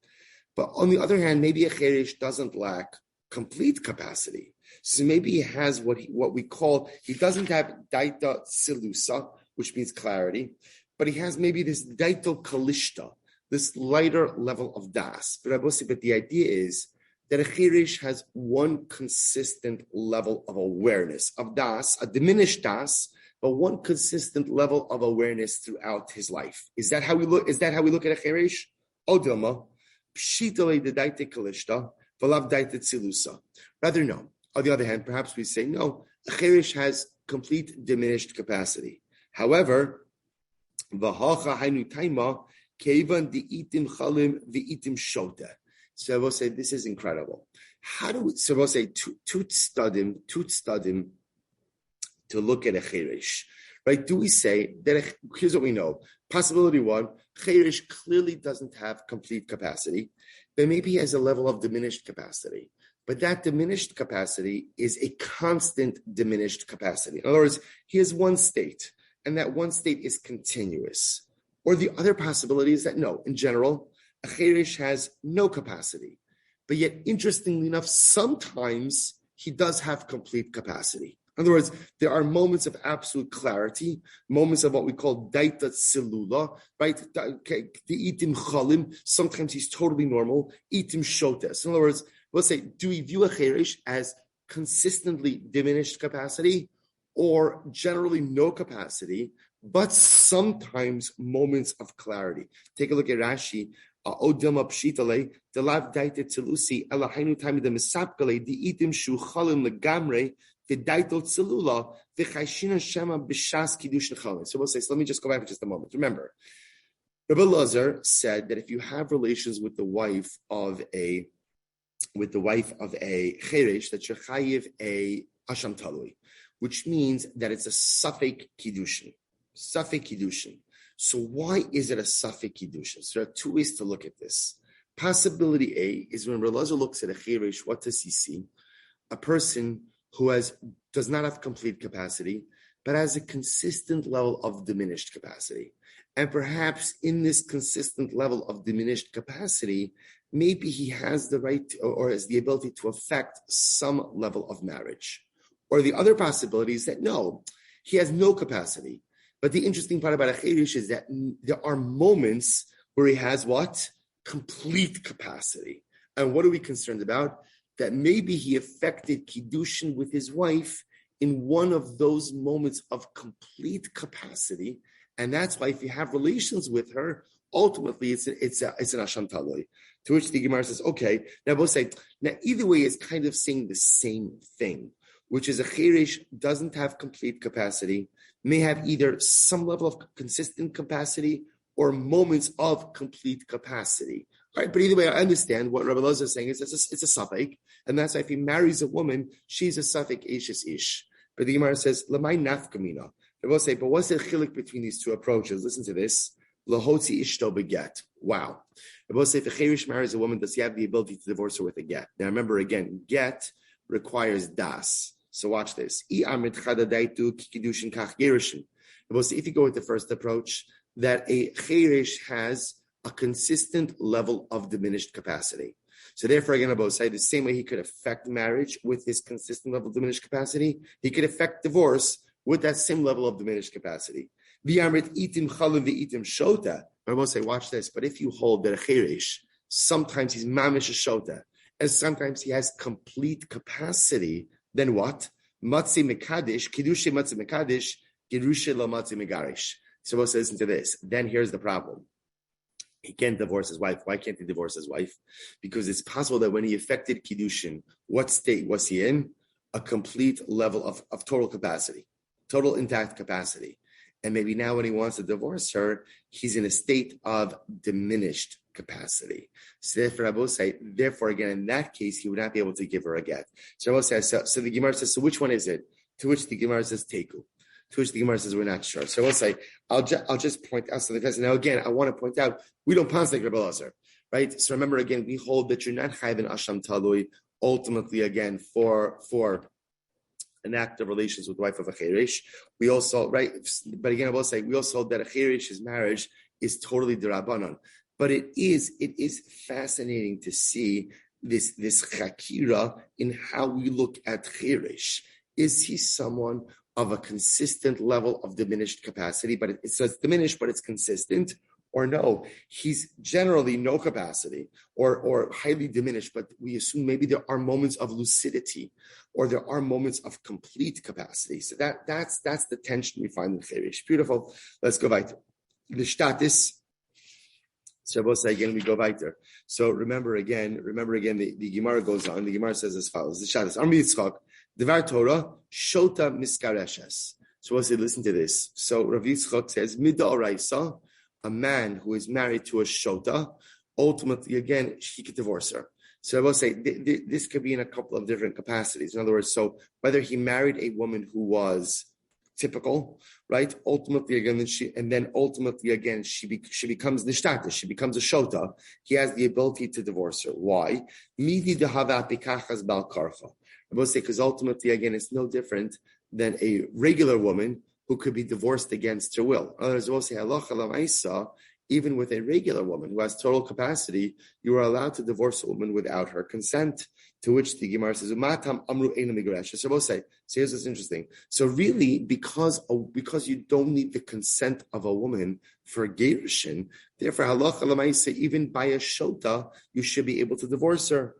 but on the other hand, maybe a cherish doesn't lack complete capacity. So maybe he has what we call, he doesn't have daita silusa, which means clarity, but he has maybe this daito kalishta, this lighter level of das. But the idea is that a chirish has one consistent level of awareness of das, a diminished das, but one consistent level of awareness throughout his life. Is that how we look? Is that how we look at a chirish? Odilma, pshitale de daite kalishta, v'lav daite tzilusa. Rather, no. On the other hand, perhaps we say no. A chirish has complete diminished capacity. However, v'hacha hainu taima. So we'll say this is incredible. How do we? So we'll say tut studim to look at a cherish, right? Do we say that? Here's what we know. Possibility one: cherish clearly doesn't have complete capacity, but maybe he has a level of diminished capacity. But that diminished capacity is a constant diminished capacity. In other words, he has one state, and that one state is continuous. Or the other possibility is that no, in general, a cherish has no capacity. But yet, interestingly enough, sometimes he does have complete capacity. In other words, there are moments of absolute clarity, moments of what we call daita silula, right? The itim chalim, sometimes he's totally normal, itim shotes. In other words, we'll say, do we view a cherish as consistently diminished capacity or generally no capacity, but sometimes moments of clarity? Take a look at Rashi. Odilma pshitale delav daite tzelusi elahainu time the misapkale the itim shu chalim legamre the daito tzelula the chayshina shema b'shas kiddush nechalim. So we'll say. So let me just go back for just a moment. Remember, Rabbi Lazar said that if you have relations with the wife of a cherish, that you're chayiv a asham talui, which means that it's a suffix kiddushin. Suffix kiddushin. So why is it a suffix kiddushin? So there are two ways to look at this. Possibility A is when Rabbi Lazar looks at a cherish, what does he see? A person who does not have complete capacity, but has a consistent level of diminished capacity. And perhaps in this consistent level of diminished capacity, maybe he has the right or has the ability to affect some level of marriage. Or the other possibility is that no, he has no capacity. But the interesting part about a cherish is that there are moments where he has what? Complete capacity. And what are we concerned about? That maybe he affected kiddushin with his wife in one of those moments of complete capacity. And that's why if you have relations with her, ultimately it's an asham taloi. To which the Gemara says, okay, now we'll say, now either way is kind of saying the same thing, which is a cherish doesn't have complete capacity, may have either some level of consistent capacity or moments of complete capacity. All right, but either way, I understand what Rabbi Lazar is saying is it's a suffix, and that's why if he marries a woman, she's a suffix ishes ish. But the Gemara says, Lamai nafkamina. They will say, but what's the chilik between these two approaches? Listen to this. Lahotzi ishto beget. Wow. They will say, if a cherish marries a woman, does he have the ability to divorce her with a get? Now remember again, get requires das. So watch this. If you go with the first approach, that a cherish has a consistent level of diminished capacity. So therefore, again, Abba say the same way he could affect marriage with his consistent level of diminished capacity, he could affect divorce with that same level of diminished capacity. Abba say, watch this. But if you hold that a cherish, sometimes he's mamish a shota, and sometimes he has complete capacity, then what? Matzi mekadish, kiddushe matzi mekadish, girushe la matzi megarish. So we'll listen to this. Then here's the problem. He can't divorce his wife. Why can't he divorce his wife? Because it's possible that when he effected kiddushin, what state was he in? A complete level of total capacity. total intact capacity. And maybe now when he wants to divorce her, he's in a state of diminished capacity. So therefore, again, in that case, he would not be able to give her a get. So Rabbi says, so the Gemara says, so which one is it? To which the Gemara says, teku. To which the Gemara says, we're not sure. So we'll say, I'll just point out something. Now, again, I want to point out, we don't pass like Rabbi Lazar, right? So remember, again, we hold that you're not chayv in asham talui, ultimately, again, for an act of relations with the wife of a cheresh. We also, right, but again, I will say, we also hold that a cheresh's marriage is totally derabanan. But it is fascinating to see this chakira in how we look at cheresh. Is he someone of a consistent level of diminished capacity, but it's diminished, but it's consistent? Or no, he's generally no capacity or highly diminished, but we assume maybe there are moments of lucidity or there are moments of complete capacity. So that's the tension we find in Cheresh. Beautiful. Let's go weiter. The status. So we'll say again, we go weiter. So remember again, the Gemara goes on. The Gemara says as follows. The status. Amri Yitzchak, Devar Torah, Shota Miskareshes. So we'll say, listen to this. So Rav Yitzchak says, Mida Oraisa, a man who is married to a shota, ultimately, again, he could divorce her. So I will say this could be in a couple of different capacities. In other words, so whether he married a woman who was typical, right? Ultimately, again, she becomes nishtata. She becomes a shota. He has the ability to divorce her. Why? I will say because ultimately, again, it's no different than a regular woman who could be divorced against her will. Others will say, even with a regular woman who has total capacity, you are allowed to divorce a woman without her consent. To which the Gemara says, So we'll say, so here's what's interesting. So really, because you don't need the consent of a woman for gerushin, therefore, halacha l'maisa, even by a shota, you should be able to divorce her.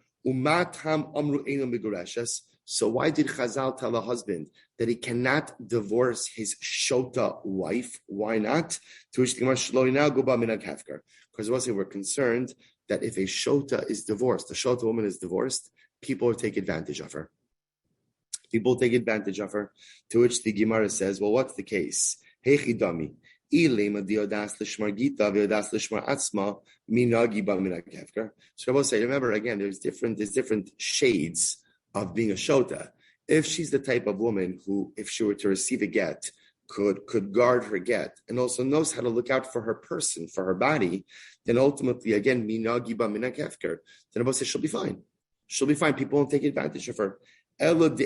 So why did Chazal tell a husband that he cannot divorce his shota wife? Why not? To which the Gemara Shloi now go ba minag hefker. Because we're concerned that if a shota is divorced, a shota woman is divorced, people will take advantage of her. People take advantage of her. To which the Gemara says, well, what's the case? Hechidami. So I will say, remember again, there's different shades of being a shota. If she's the type of woman who, if she were to receive a get, could guard her get and also knows how to look out for her person, for her body, then ultimately, again, minagi ba minak hefker, then I will say she'll be fine. She'll be fine. People won't take advantage of her. So I will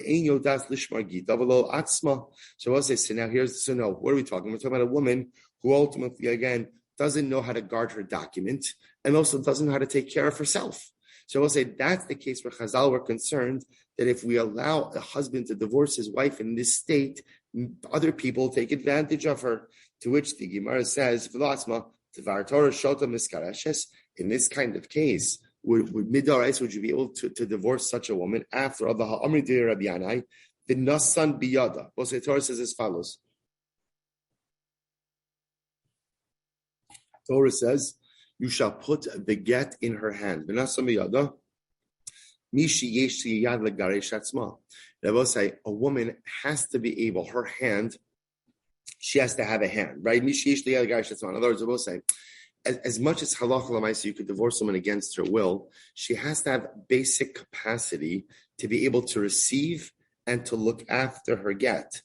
say, so now what are we talking? We're talking about a woman who ultimately, again, doesn't know how to guard her document and also doesn't know how to take care of herself. So I will say that's the case where Chazal were concerned that if we allow a husband to divorce his wife in this state, other people take advantage of her. To which the Gemara says, in this kind of case, would you be able to divorce such a woman after the Ha'amri de Rabbi Yanai, the Nasan Biyada? Well, the Torah says as follows. Torah says, you shall put the get in her hand. I will say a woman has to be able, her hand, she has to have a hand, right? In other words, I will say, as much as halacha l'maisa, you could divorce someone against her will, she has to have basic capacity to be able to receive and to look after her get.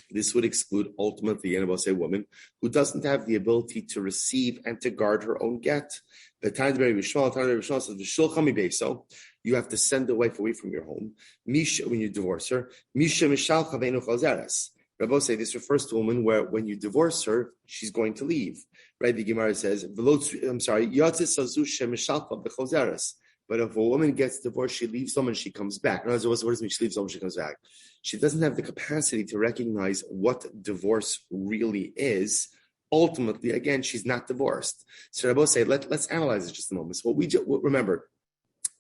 This would exclude ultimately, and I will say, a woman who doesn't have the ability to receive and to guard her own get. The Tanakh says, so you have to send the wife away from your home. Misha, when you divorce her, Rabbi say this refers to a woman where when you divorce her, she's going to leave. Right? The Gemara says, but if a woman gets divorced, she leaves someone, she comes back. In other words, what does it mean she leaves someone, she comes back? She doesn't have the capacity to recognize what divorce really is. Ultimately, again, she's not divorced. So Rabbi say, let's analyze it just a moment. So remember,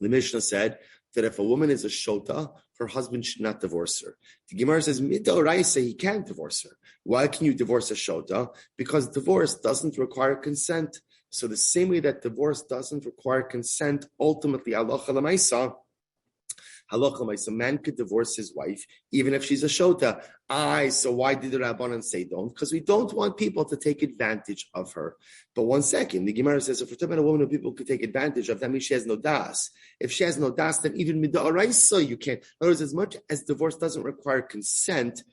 the Mishnah said that if a woman is a shota, her husband should not divorce her. The Gemara says, Midoraisa, he can't divorce her. Why can you divorce a shota? Because divorce doesn't require consent. So the same way that divorce doesn't require consent, ultimately, halacha l'maisa, Halacha, a man could divorce his wife even if she's a shota. So why did the Rabbanan say don't? Because we don't want people to take advantage of her. But one second, the Gemara says if we're talking about a woman who people could take advantage of, that means she has no das. If she has no das, then even mid'araisa you can't. In other words, as much as divorce doesn't require consent,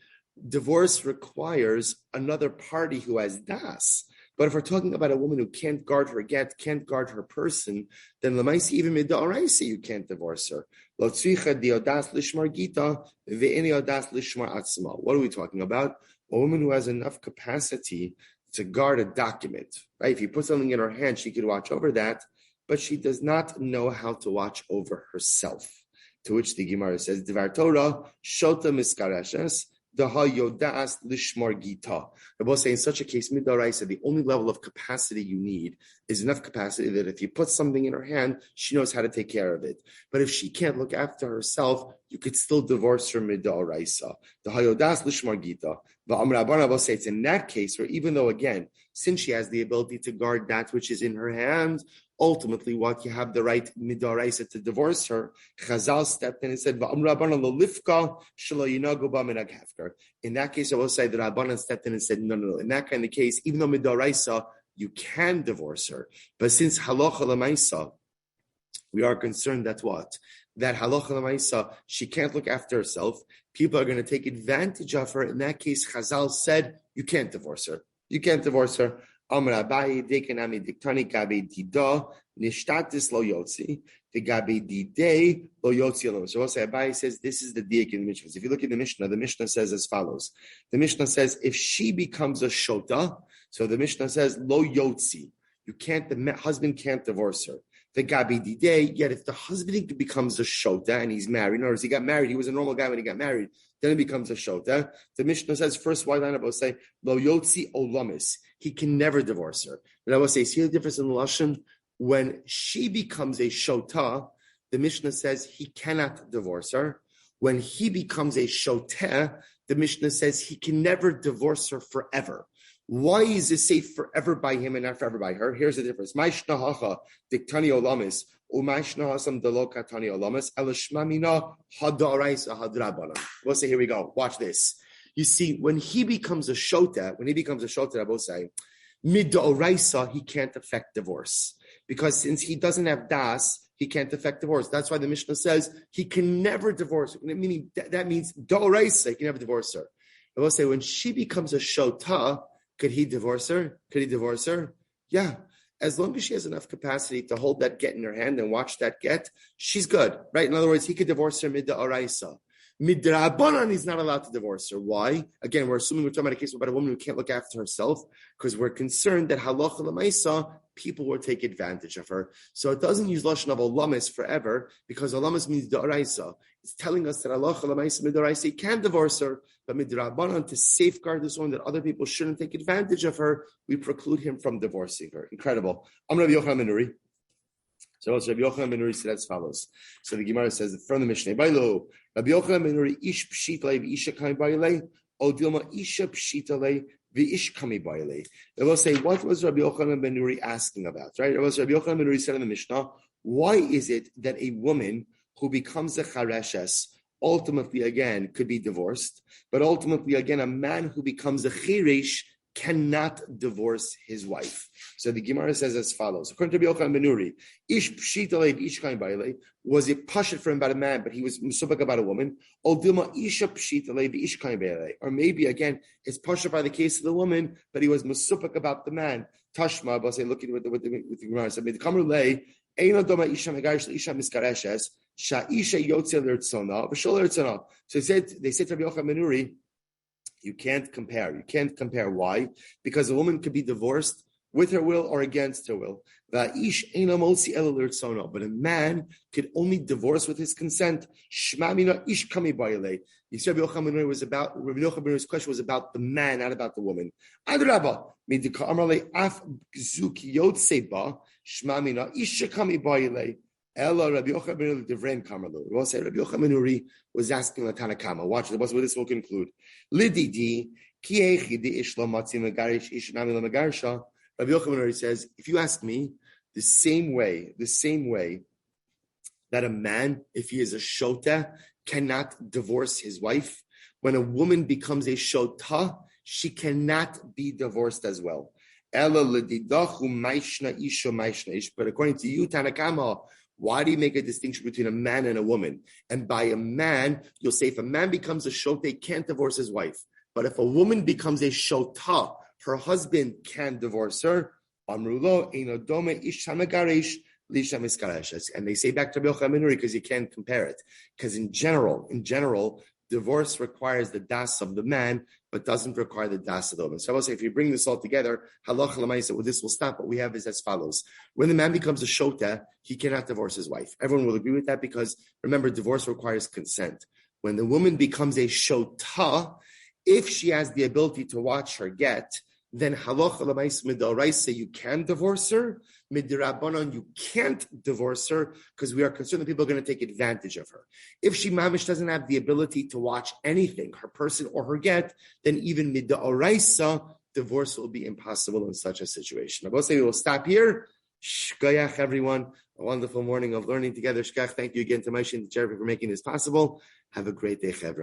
divorce requires another party who has das. But if we're talking about a woman who can't guard her get, can't guard her person, then lemaisi even mid'araisa you can't divorce her. Lo tzricha diodas lishmar gita ve'eni odas lishmar atzma. What are we talking about? A woman who has enough capacity to guard a document, right? If you put something in her hand, she could watch over that, but she does not know how to watch over herself. To which the Gemara says, Dvar Torah shota miskareshes. The hayodas lishmar gita. They're both saying in such a case, midaraisa, the only level of capacity you need is enough capacity that if you put something in her hand, she knows how to take care of it. But if she can't look after herself, you could still divorce her midaraisa. The hayodas lishmar gita. But Amar Rabbanan will say it's in that case where even though again, since she has the ability to guard that which is in her hand, ultimately, what you have the right midaraisa to divorce her. Chazal stepped in and said, in that case, I will say that Rabbanan stepped in and said, no. In that kind of case, even though midaraisa, you can divorce her. But since halacha l'maisa, we are concerned that what? That halacha l'maisa, she can't look after herself. People are going to take advantage of her. In that case, Chazal said, you can't divorce her. You can't divorce her. Amar Abaye dekanami diktani gabe dida nishtatis lo yotzi the gabe dide lo yotzi lo. So also Abaye says this is the diak in the Mishnah. If you look at the Mishnah says as follows. The Mishnah says if she becomes a shota, so the Mishnah says lo yotzi, the husband can't divorce her. The gabe dide, yet if the husband becomes a shota and he's married, in other words, he got married, he was a normal guy when he got married, then it becomes a shota. The Mishnah says first white line will say lo yotzi olamis. He can never divorce her. But I will say, see the difference in the lashon? When she becomes a shota, the Mishnah says he cannot divorce her. When he becomes a shoteh, the Mishnah says he can never divorce her forever. Why is it safe forever by him and not forever by her? Here's the difference. Ma'ishnahacha diktani olamis u'ma'ishnahasam delokatani olamis elishmamina hadaraisa hadrabana. We'll say, here we go. Watch this. You see, when he becomes a shota, I will say, mid-d'oraisa, he can't affect divorce. Because since he doesn't have das, he can't affect divorce. That's why the Mishnah says he can never divorce. Meaning that means d'oraisa, he can never divorce her. I will say, when she becomes a shota, could he divorce her? Yeah. As long as she has enough capacity to hold that get in her hand and watch that get, she's good, right? In other words, he could divorce her mid-d'oraisa. Midrabanan, he's not allowed to divorce her. Why? Again, we're assuming we're talking about a case about a woman who can't look after herself because we're concerned that halacha l'maisa, people will take advantage of her. So it doesn't use lashon of olamis forever because olamis means da'araisa. It's telling us that halacha l'maisa mid'araisa, he can divorce her, but midrabanan, to safeguard this woman that other people shouldn't take advantage of her, we preclude him from divorcing her. Incredible. I'm Rabbi Yochanan ben Nuri. So also Rabbi Yochanan ben Nuri said as follows. So the Gemara says from the Mishnah, Bailo, Rabbi Yochanan ben Nuri ish pshitale v'isha kami baile, o dilma isha pshitale v'ish kami baile. They will say, what was Rabbi Yochanan ben Nuri asking about? Right? It was Rabbi Yochanan ben Nuri said in the Mishnah, why is it that a woman who becomes a chareshes ultimately again could be divorced, but ultimately again a man who becomes a chirish cannot divorce his wife? So the Gemara says as follows. According to Rabbi Yochanan ben Nuri, ish pshitale v'ish kami baile, was it pashut for him about a man, but he was musubak about a woman? Or dilma isha pshitale v'ish kami baile, or maybe again it's pashut by the case of the woman, but he was musubak about the man. Tashma, but say looking with the Gemara said, "Kamru lei eino doma isha megarish isha miskareshes sha isha yotze l'rtzona v'shol l'rtzona." So they said to Rabbi Yochanan ben Nuri, you can't compare. You can't compare. Why? Because a woman could be divorced with her will or against her will. But a man could only divorce with his consent. Shmamina ish kami baile. You see, Rabbi Yochanan ben Nuri's question was about the man, not about the woman. Adraba, midika amarle af zuki yotseba shmamina ish kami baile. Ella Rabbi Yochanan ben Nuri devrein kamarlo. We will say Rabbi Yochanan ben Nuri was asking the Tanakama. Watch this. What this will conclude. Lididi ki echi di ish lo matzi megarish ish nami lo megarisha. Rabbi Yochanan ben Nuri says, if you ask me, the same way that a man, if he is a shota, cannot divorce his wife. When a woman becomes a shota, she cannot be divorced as well. But according to you, Tanakama, why do you make a distinction between a man and a woman? And by a man, you'll say if a man becomes a shota, he can't divorce his wife. But if a woman becomes a shota, her husband can divorce her. Amrulo einodome ish hamagaresh lisha miskareshes. And they say back to Rabbi Yochanan because you can't compare it. Because in general, divorce requires the das of the man, but doesn't require the das of the woman. So I will say, if you bring this all together, halacha l'maisa, well, this will stop. What we have is as follows. When the man becomes a shota, he cannot divorce his wife. Everyone will agree with that because, remember, divorce requires consent. When the woman becomes a shota, if she has the ability to watch her get, then halacha l'maisa midoraisa, you can divorce her. Midirabanan, you can't divorce her because we are concerned that people are going to take advantage of her. If she mamish doesn't have the ability to watch anything, her person or her get, then even midoraisa, divorce will be impossible in such a situation. I will say we will stop here. Shkoyach, everyone. A wonderful morning of learning together. Shkoyach, thank you again to Moshe and to Jeremy for making this possible. Have a great day, Chevra.